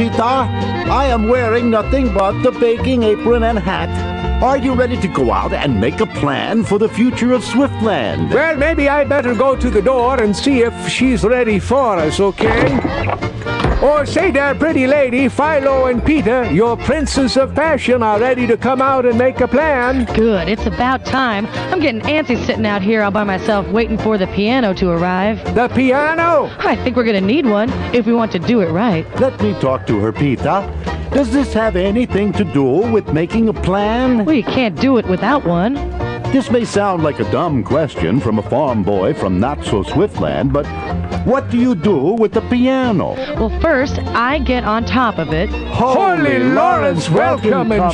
Peter. I am wearing nothing but the baking apron and hat. Are you ready to go out and make a plan for the future of Swiftland? Well, maybe I better go to the door and see if she's ready for us, okay? Oh, say there, pretty lady, Philo and Peter, your princes of fashion are ready to come out and make a plan. Good, it's about time. I'm getting antsy sitting out here all by myself waiting for the piano to arrive. The piano? I think we're gonna need one if we want to do it right. Let me talk to her, Peter. Does this have anything to do with making a plan? Well, you can't do it without one. This may sound like a dumb question from a farm boy from not-so-Swiftland, but what do you do with the piano? Well, first, I get on top of it. Holy Lawrence, welcome, and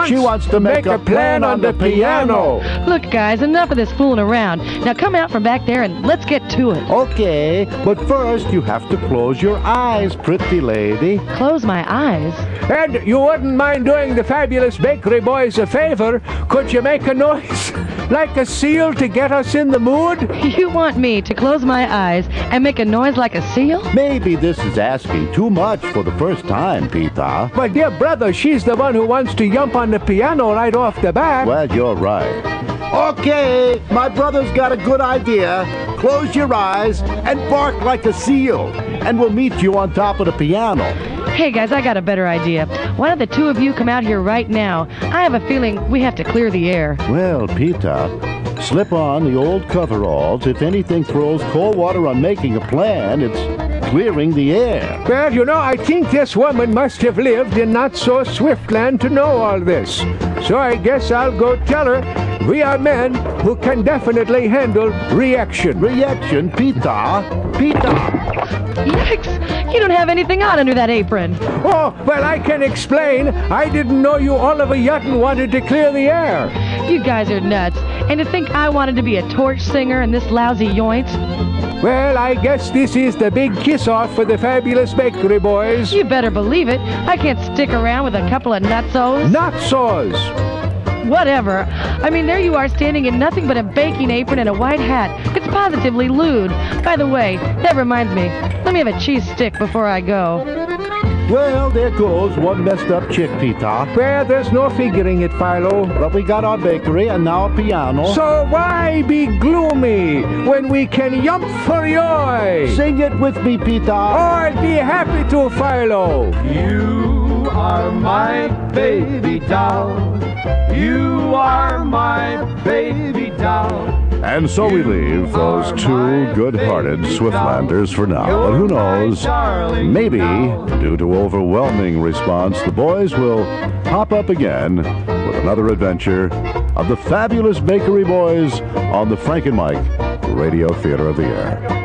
she wants to make a plan on the piano. Look, guys, enough of this fooling around. Now come out from back there and let's get to it. Okay, but first you have to close your eyes, pretty lady. Close my eyes? And you wouldn't mind doing the Fabulous Bakery Boys a favor? Could you make a noise like a seal to get us in the mood? You want me to close my eyes and make a noise like a seal? Maybe this is asking too much for the first time, Peter. But dear brother, she's the one who wants to jump on the piano right off the bat. Well, you're right. Okay, my brother's got a good idea. Close your eyes and bark like a seal, and we'll meet you on top of the piano. Hey guys, I got a better idea. Why don't the two of you come out here right now? I have a feeling we have to clear the air. Well, Peter, slip on the old coveralls. If anything throws cold water on making a plan, it's clearing the air. Well, you know, I think this woman must have lived in not-so-Swiftland to know all this. So I guess I'll go tell her we are men who can definitely handle reaction. Reaction, Peter? Peter! Yikes! You don't have anything on under that apron. Oh, well, I can explain. I didn't know you all of a yutton wanted to clear the air. You guys are nuts. And to think I wanted to be a torch singer in this lousy yoint? Well, I guess this is the big kiss-off for the Fabulous Bakery Boys. You better believe it. I can't stick around with a couple of nutsos. Nutsos! Whatever. I mean, there you are standing in nothing but a baking apron and a white hat. It's positively lewd. By the way, that reminds me. Let me have a cheese stick before I go. Well, there goes one messed up chick, Peter. Well, there's no figuring it, Philo. But we got our bakery and now a piano. So why be gloomy when we can yump for joy? Sing it with me, Peter. Oh, I'd be happy to, Philo. You are my baby doll. You are my baby doll. And so we leave those two good-hearted Swiftlanders for now. But who knows, maybe, due to overwhelming response, the boys will pop up again with another adventure of the Fabulous Bakery Boys on the Frank and Mike Radio Theater of the Air.